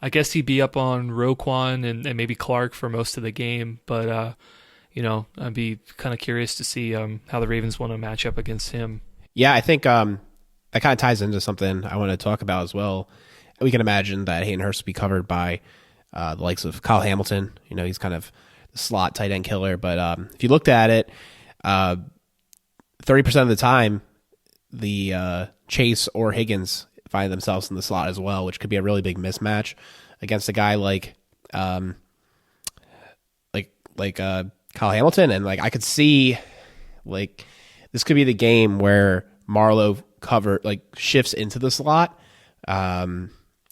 I guess he'd be up on Roquan and maybe Clark for most of the game, but, I'd be kind of curious to see how the Ravens want to match up against him. Yeah, I think that kind of ties into something I want to talk about as well. We can imagine that Hayden Hurst will be covered by the likes of Kyle Hamilton. He's kind of the slot tight end killer, but if you looked at it, 30% of the time, the Chase or Higgins find themselves in the slot as well, which could be a really big mismatch against a guy like Kyle Hamilton. And I could see this could be the game where Marlowe shifts into the slot, and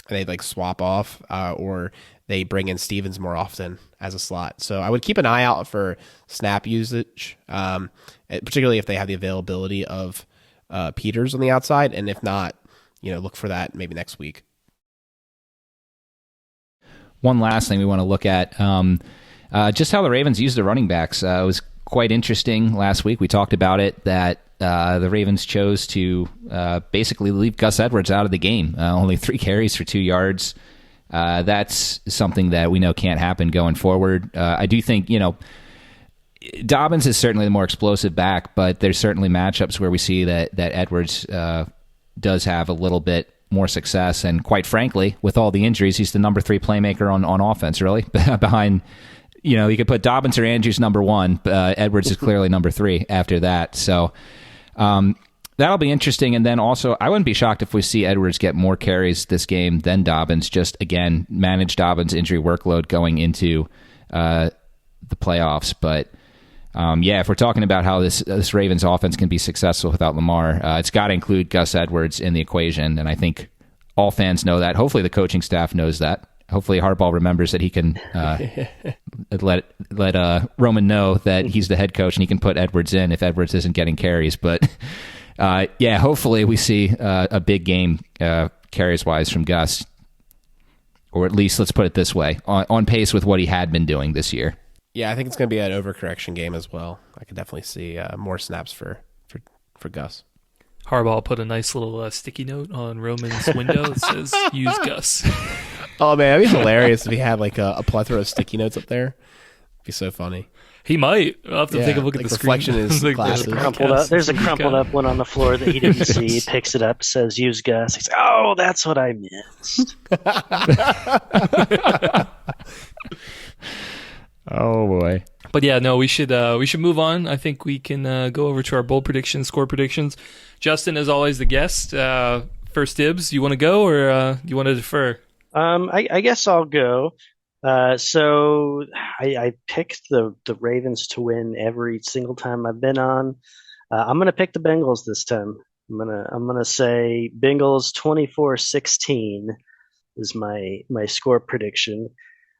they swap off, or they bring in Stevens more often as a slot. So I would keep an eye out for snap usage, particularly if they have the availability of Peters on the outside, and if not, look for that maybe next week. One last thing we want to look at, just how the Ravens use the running backs. It was quite interesting last week. We talked about it, that the Ravens chose to basically leave Gus Edwards out of the game. Only 3 carries for 2 yards. That's something that we know can't happen going forward. I do think, Dobbins is certainly the more explosive back, but there's certainly matchups where we see that Edwards does have a little bit more success. And quite frankly, with all the injuries, he's the number 3 playmaker on offense, really. Behind, you could put Dobbins or Andrews number 1, but Edwards is clearly number 3 after that. So that'll be interesting. And then also, I wouldn't be shocked if we see Edwards get more carries this game than Dobbins, just, again, manage Dobbins' injury workload going into the playoffs. But if we're talking about how this Ravens offense can be successful without Lamar, it's got to include Gus Edwards in the equation, and I think all fans know that. Hopefully the coaching staff knows that. Hopefully Harbaugh remembers that he can let Roman know that he's the head coach and he can put Edwards in if Edwards isn't getting carries. But hopefully we see a big game carries-wise from Gus, or at least, let's put it this way, on pace with what he had been doing this year. Yeah, I think it's going to be an overcorrection game as well. I could definitely see more snaps for Gus. Harbaugh put a nice little sticky note on Roman's window that says, use Gus. Oh, man, it'd be hilarious if he had a plethora of sticky notes up there. It'd be so funny. He might. I'll have to take a look at the reflection screen. is glasses. There's a crumpled up one on the floor that he didn't see. He picks it up, says use Gus. He's like, oh, that's what I missed. Oh boy. But yeah, no, we should move on. I think we can go over to our bold predictions, score predictions. Justin, as always, the guest. First dibs. You want to go or you want to defer? I guess I'll go. So I picked the Ravens to win every single time I've been on. I'm gonna pick the Bengals this time. I'm gonna say Bengals 24-16 is my score prediction.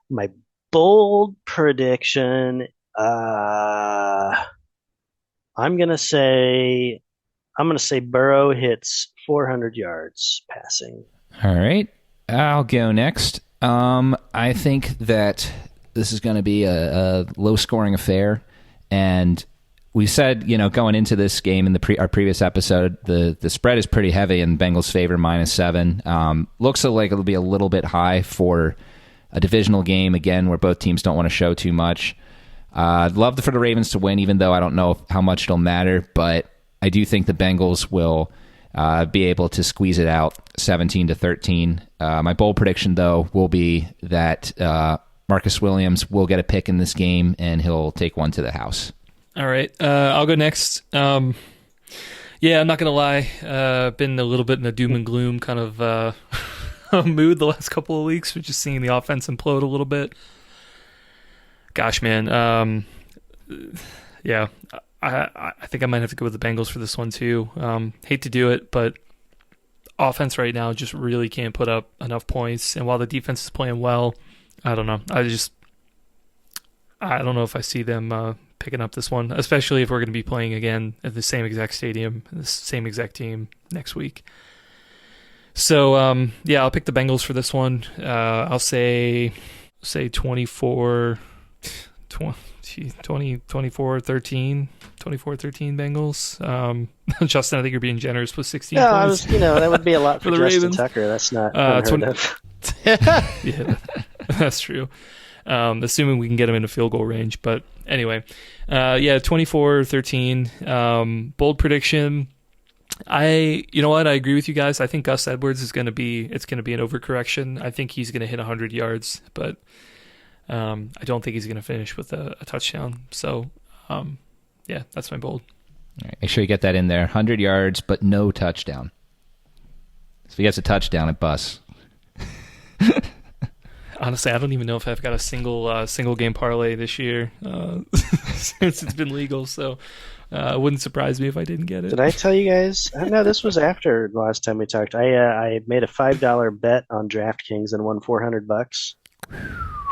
My bold prediction. I'm gonna say Burrow hits 400 yards passing. All right. I'll go next. I think that this is going to be a low-scoring affair, and we said, going into this game in our previous episode, the spread is pretty heavy in Bengals' favor, -7. Looks like it'll be a little bit high for a divisional game again, where both teams don't want to show too much. I'd love for the Ravens to win, even though I don't know how much it'll matter, but I do think the Bengals will be able to squeeze it out 17-13. My bold prediction, though, will be that Marcus Williams will get a pick in this game, and he'll take one to the house. All right. I'll go next. Yeah, I'm not going to lie. Been a little bit in a doom and gloom kind of mood the last couple of weeks. We're just seeing the offense implode a little bit. Gosh, man. Yeah. I think I might have to go with the Bengals for this one too. Hate to do it, but offense right now just really can't put up enough points. And while the defense is playing well, I don't know. I don't know if I see them picking up this one, especially if we're going to be playing again at the same exact stadium, the same exact team next week. So yeah, I'll pick the Bengals for this one. I'll say 24-13. 24-13 Bengals. Justin, I think you're being generous with 16 points. That would be a lot for the Justin Ravens. Tucker. That's not unheard of. Yeah, that's true. Assuming we can get him in a field goal range. But anyway, 24-13. Bold prediction. You know what? I agree with you guys. I think Gus Edwards it's going to be an overcorrection. I think he's going to hit 100 yards, but I don't think he's going to finish with a touchdown. So, yeah, that's my bold. All right, make sure you get that in there. 100 yards, but no touchdown. So if he gets a touchdown, it busts. Honestly, I don't even know if I've got a single game parlay this year since it's been legal. So it wouldn't surprise me if I didn't get it. Did I tell you guys? No, this was after the last time we talked. I made a $5 bet on DraftKings and won $400.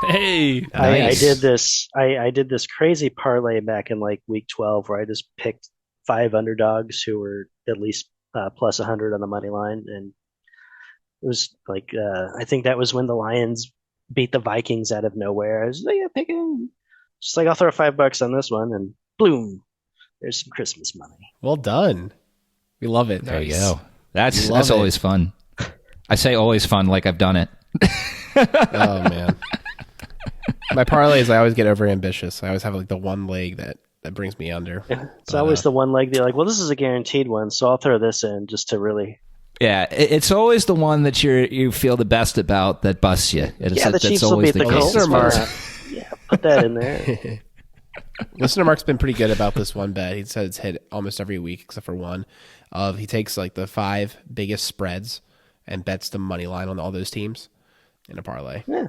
Hey, nice. I did this. I did this crazy parlay back in like week 12 where I just picked 5 underdogs who were at least plus 100 on the money line, and it was like I think that was when the Lions beat the Vikings out of nowhere. I was like, yeah, picking. Just like I'll throw $5 on this one, and boom, there's some Christmas money. Well done. We love it. There you go. That's always fun. I say always fun like I've done it. Oh man. My parlays, I always get over ambitious. I always have like the one leg that brings me under. Yeah, it's always the one leg that you're like, well, this is a guaranteed one, so I'll throw this in just to really. Yeah, it's always the one that you feel the best about that busts you. The Chiefs will beat the Colts. Yeah, put that in there. Listener Mark's been pretty good about this one bet. He said it's hit almost every week except for one. He takes like the 5 biggest spreads and bets the money line on all those teams in a parlay. Yeah.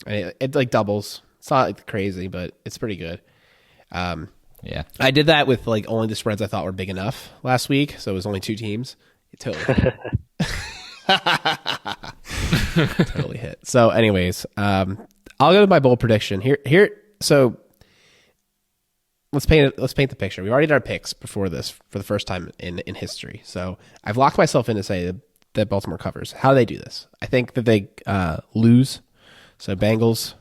And it like doubles. It's not like crazy, but it's pretty good. Yeah. I did that with like only the spreads I thought were big enough last week, so it was only 2 teams. It totally totally hit. So anyways, I'll go to my bold prediction. Here so let's paint the picture. We already did our picks before this for the first time in history. So I've locked myself in to say that Baltimore covers. How do they do this? I think that they lose. So Bengals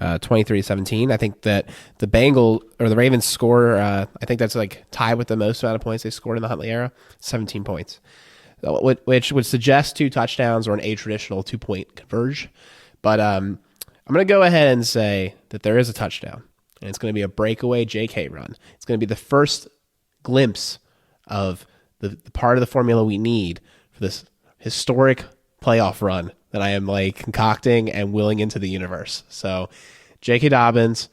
23-17. I think that the Ravens score, I think that's like tied with the most amount of points they scored in the Huntley era, 17 points, which would suggest 2 touchdowns or an traditional 2-point converge. But I'm going to go ahead and say that there is a touchdown. and it's going to be a breakaway JK run. It's going to be the first glimpse of the part of the formula we need for this historic playoff run that I am like concocting and willing into the universe. So J.K. Dobbins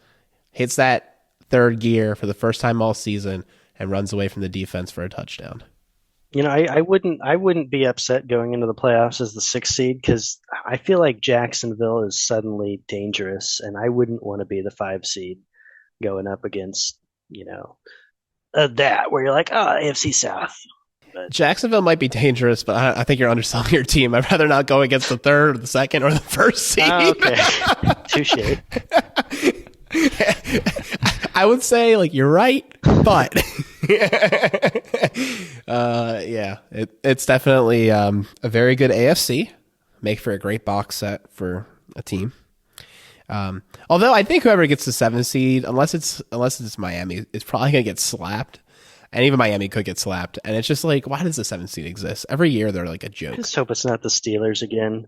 hits that third gear for the first time all season and runs away from the defense for a touchdown. You know, I wouldn't be upset going into the playoffs as the 6th seed because I feel like Jacksonville is suddenly dangerous, and I wouldn't want to be the 5 seed going up against, that where you're like, oh, AFC South. But Jacksonville might be dangerous, but I think you're underselling your team. I'd rather not go against the 3rd or the 2nd or the 1st seed. Okay. Touche. I would say, like, you're right, but it's definitely a very good AFC. Make for a great box set for a team. Although I think whoever gets the 7th seed, unless it's Miami, is probably gonna get slapped. And even Miami could get slapped. And it's just like, why does the 7th seed exist? Every year they're like a joke. I just hope it's not the Steelers again.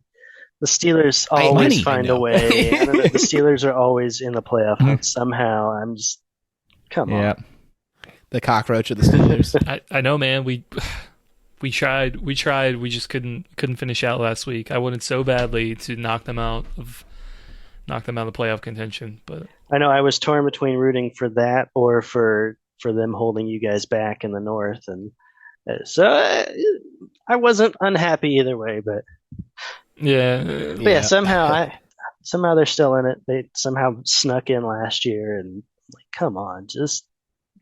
The Steelers always find a way. The Steelers are always in the playoff hunt somehow. I'm just, come on. The cockroach of the Steelers. I know, man. We tried. We just couldn't finish out last week. I wanted so badly to knock them out of playoff contention, but I know I was torn between rooting for that or for them holding you guys back in the North, and so I wasn't unhappy either way. But somehow they're still in it. They somehow snuck in last year, and like, come on, just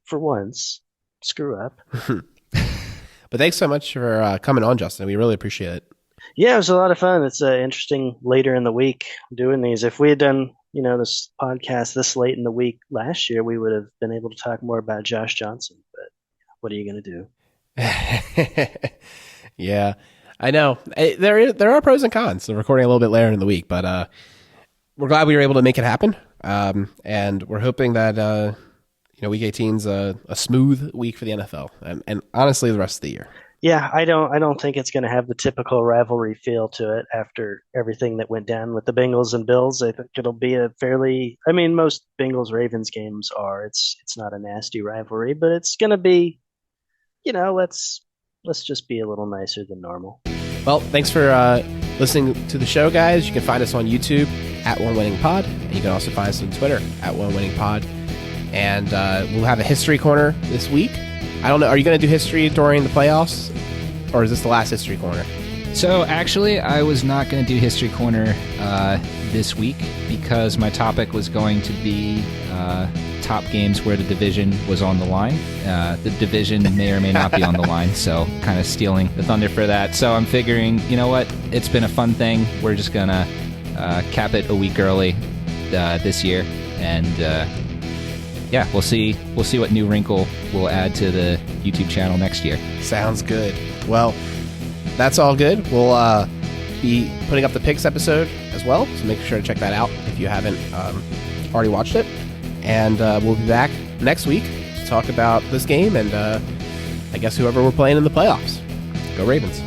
for once, screw up. But thanks so much for coming on, Justin. We really appreciate it. Yeah, it was a lot of fun. It's interesting later in the week doing these. If we had done, this podcast this late in the week last year, we would have been able to talk more about Josh Johnson. But what are you going to do? Yeah, I know. There are pros and cons to recording a little bit later in the week, but we're glad we were able to make it happen. And we're hoping that Week 18's a smooth week for the NFL, and honestly, the rest of the year. Yeah, I don't think it's going to have the typical rivalry feel to it after everything that went down with the Bengals and Bills. I think it'll be most Bengals-Ravens games are. It's not a nasty rivalry, but it's going to be, let's just be a little nicer than normal. Well, thanks for listening to the show, guys. You can find us on YouTube at One Winning Pod, and you can also find us on Twitter at One Winning Pod. And we'll have a history corner this week. I don't know. Are you going to do history during the playoffs, or is this the last history corner? So actually, I was not going to do history corner this week because my topic was going to be top games where the division was on the line. The division may or may not be on the line, so kind of stealing the thunder for that. So I'm figuring, you know what? It's been a fun thing. We're just going to cap it a week early this year, and we'll see what new wrinkle we'll add to the YouTube channel next year. Sounds good. Well, that's all good. We'll be putting up the picks episode as well, so make sure to check that out if you haven't already watched it. And we'll be back next week to talk about this game and I guess whoever we're playing in the playoffs. Go Ravens.